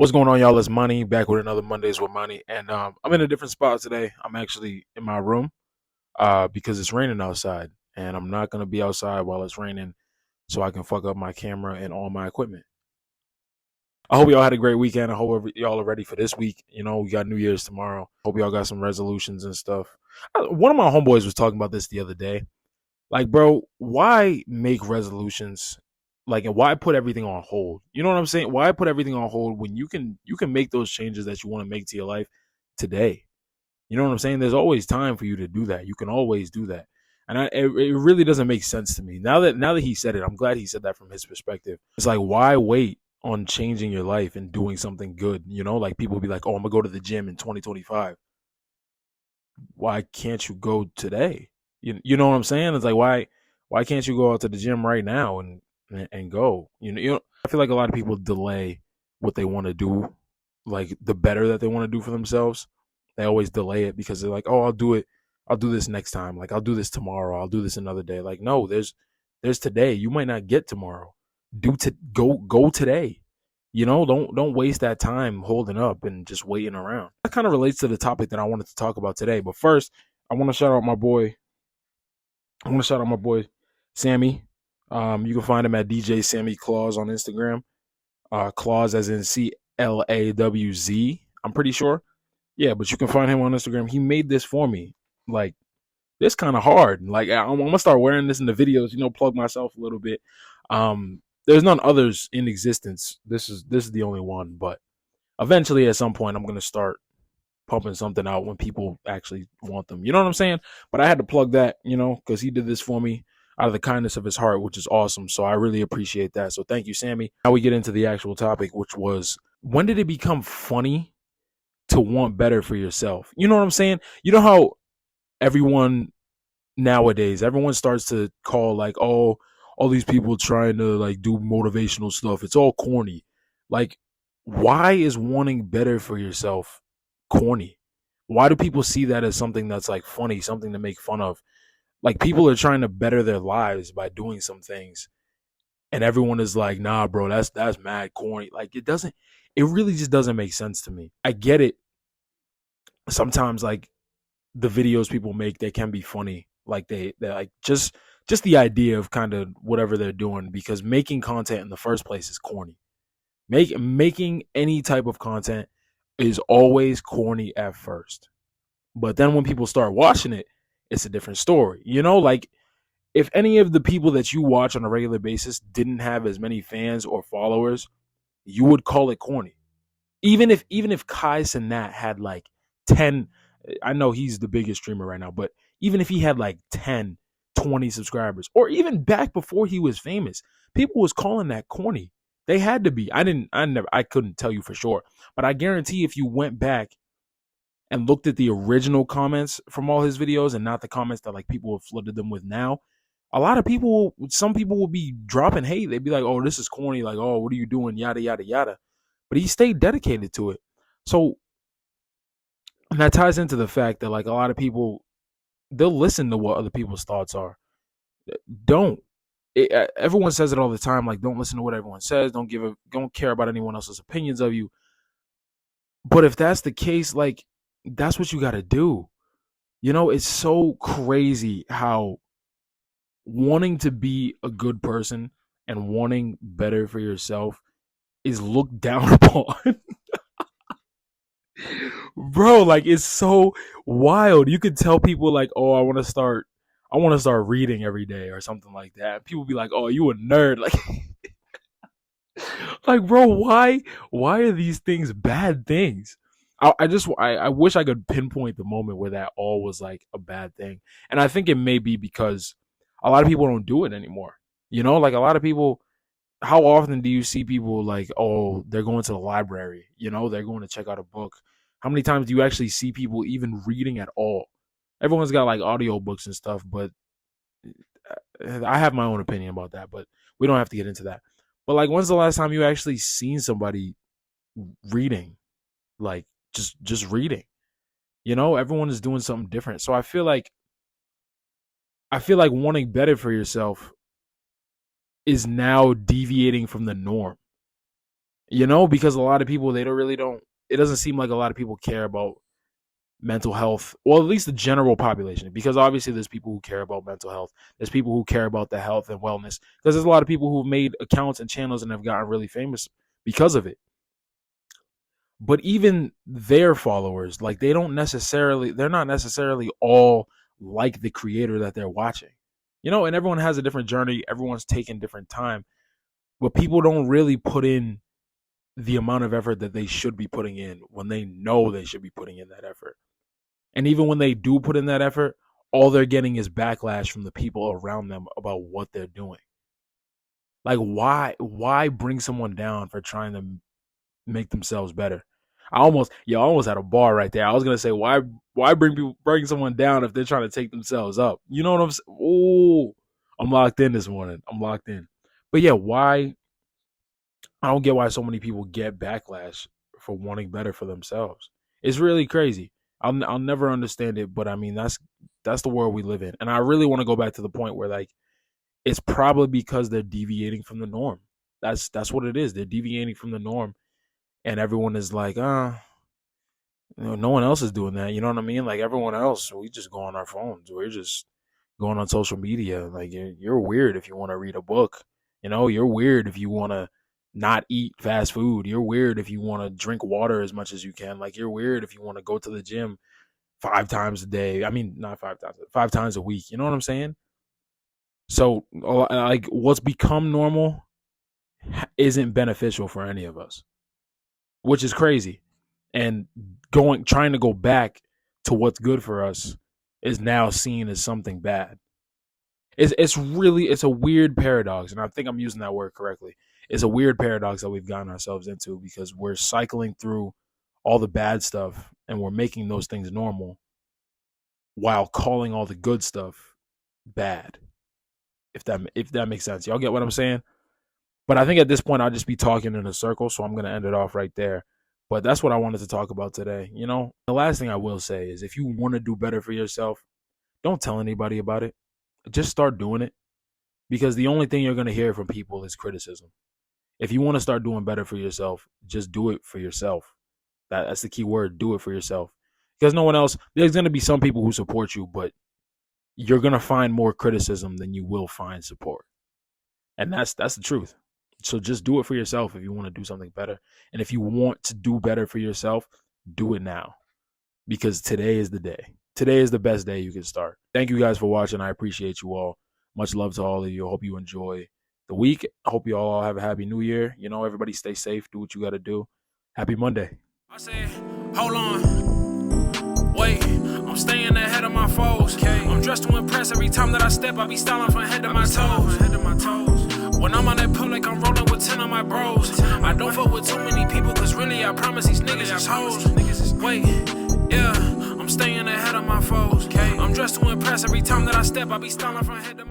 What's going on, y'all? It's Money back with another Mondays with Money, and I'm in a different spot today. I'm actually in my room because it's raining outside, and I'm not gonna be outside while it's raining, so I can fuck up my camera and all my equipment. I hope y'all had a great weekend. I hope y'all are ready for this week. You know, we got New Year's tomorrow. Hope y'all got some resolutions and stuff. One of my homeboys was talking about this the other day. Like, bro, why make resolutions? Like, and why put everything on hold? You know what I'm saying? Why put everything on hold when you can make those changes that you want to make to your life today? You know what I'm saying? There's always time for you to do that. You can always do that. And it really doesn't make sense to me. Now that he said it, I'm glad he said that from his perspective. It's like, why wait on changing your life and doing something good? You know, like people be like, "Oh, I'm gonna go to the gym in 2025." Why can't you go today? You know what I'm saying? It's like, why can't you go out to the gym right now and go? I feel like a lot of people delay what they want to do, like the better that they want to do for themselves. They always delay it because they're like, oh, I'll do it. I'll do this next time. Like I'll do this tomorrow. I'll do this another day. Like no, there's today. You might not get tomorrow. Go today. Don't waste that time holding up and just waiting around. That kind of relates to the topic that I wanted to talk about today. But first, I want to shout out my boy. I want to shout out my boy Sammy. You can find him at DJ Sammy Claus on Instagram. Claus as in CLAWZ. I'm pretty sure. Yeah, but you can find him on Instagram. He made this for me. Like this kind of hard. Like I'm gonna start wearing this in the videos. Plug myself a little bit. There's none others in existence. This is the only one. But eventually, at some point, I'm gonna start pumping something out when people actually want them. You know what I'm saying? But I had to plug that, because he did this for me out of the kindness of his heart, which is awesome. So I really appreciate that. So thank you, Sammy. Now we get into the actual topic, which was, when did it become funny to want better for yourself? You know what I'm saying? You know how everyone nowadays, everyone starts to call like, oh, all these people trying to like do motivational stuff, it's all corny. Like, why is wanting better for yourself corny? Why do people see that as something that's like funny, something to make fun of? Like, people are trying to better their lives by doing some things, and everyone is like, nah, bro, that's mad corny. Like, it really just doesn't make sense to me. I get it. Sometimes like the videos people make, they can be funny. Like they're like just the idea of kind of whatever they're doing, because making content in the first place is corny. Making any type of content is always corny at first. But then when people start watching it, it's a different story. Like, if any of the people that you watch on a regular basis didn't have as many fans or followers, you would call it corny. Even if Kai Cenat had like 10, I know he's the biggest streamer right now, but even if he had like 10, 20 subscribers, or even back before he was famous, people was calling that corny. They had to be. I couldn't tell you for sure, but I guarantee if you went back and looked at the original comments from all his videos and not the comments that like people have flooded them with now, some people will be dropping hate. They'd be like, oh, this is corny. Like, oh, what are you doing? Yada, yada, yada. But he stayed dedicated to it. So, and that ties into the fact that like a lot of people, they'll listen to what other people's thoughts are. Don't. Everyone says it all the time. Like, don't listen to what everyone says. Don't care about anyone else's opinions of you. But if that's the case, like, that's what you got to do. It's so crazy how wanting to be a good person and wanting better for yourself is looked down upon. Bro, like, it's so wild. You could tell people like, oh, I want to start reading every day or something like that. People be like, oh, you a nerd. Like, like, bro, why are these things bad things? I wish I could pinpoint the moment where that all was like a bad thing. And I think it may be because a lot of people don't do it anymore. Like, a lot of people, how often do you see people like, oh, they're going to the library, they're going to check out a book? How many times do you actually see people even reading at all? Everyone's got like audiobooks and stuff, but I have my own opinion about that, but we don't have to get into that. But like, when's the last time you actually seen somebody reading? Like, just reading. Everyone is doing something different. So I feel like wanting better for yourself is now deviating from the norm. because a lot of people, they don't, it doesn't seem like a lot of people care about mental health, well, at least the general population, because obviously there's people who care about mental health. There's people who care about the health and wellness, because there's a lot of people who've made accounts and channels and have gotten really famous because of it. But even their followers, like, they're not necessarily all like the creator that they're watching. And everyone has a different journey, everyone's taking different time, but people don't really put in the amount of effort that they should be putting in when they know they should be putting in that effort. And even when they do put in that effort, all they're getting is backlash from the people around them about what they're doing. Like, why bring someone down for trying to make themselves better? I almost had a bar right there. I was gonna say, why bring someone down if they're trying to take themselves up? You know what I'm saying? Oh, I'm locked in this morning. I'm locked in. But yeah, why? I don't get why so many people get backlash for wanting better for themselves. It's really crazy. I'll never understand it, but I mean, that's the world we live in. And I really want to go back to the point where, like, it's probably because they're deviating from the norm. That's what it is. They're deviating from the norm, and everyone is like, no one else is doing that. You know what I mean? Like, everyone else, we just go on our phones. We're just going on social media. Like, you're weird if you want to read a book. You're weird if you want to not eat fast food. You're weird if you want to drink water as much as you can. Like, you're weird if you want to go to the gym 5 times a day. I mean, not 5 times, 5 times a week. You know what I'm saying? So, like, what's become normal isn't beneficial for any of us, which is crazy. And trying to go back to what's good for us is now seen as something bad. It's a weird paradox, and I think I'm using that word correctly. It's a weird paradox that we've gotten ourselves into, because we're cycling through all the bad stuff and we're making those things normal while calling all the good stuff bad. If that makes sense. Y'all get what I'm saying? But I think at this point I'll just be talking in a circle, so I'm going to end it off right there. But that's what I wanted to talk about today. The last thing I will say is, if you want to do better for yourself, don't tell anybody about it. Just start doing it, because the only thing you're going to hear from people is criticism. If you want to start doing better for yourself, just do it for yourself. That's the key word. Do it for yourself, because no one else. There's going to be some people who support you, but you're going to find more criticism than you will find support. And that's the truth. So just do it for yourself if you want to do something better. And if you want to do better for yourself, do it now, because today is the day. Today is the best day you can start. Thank you guys for watching. I appreciate you all. Much love to all of you. I hope you enjoy the week. I hope you all have a happy new year. Everybody stay safe. Do what you got to do. Happy Monday. I said, hold on. Wait, I'm staying ahead of my foes. Okay. I'm dressed to impress. Every time that I step, I be styling from head to my toes. When I'm on that public, I'm rolling with 10 of my bros. I don't fuck with too many people, cause really I promise these niggas is hoes. Wait, yeah, I'm staying ahead of my foes. I'm dressed to impress. Every time that I step, I be styling from head to my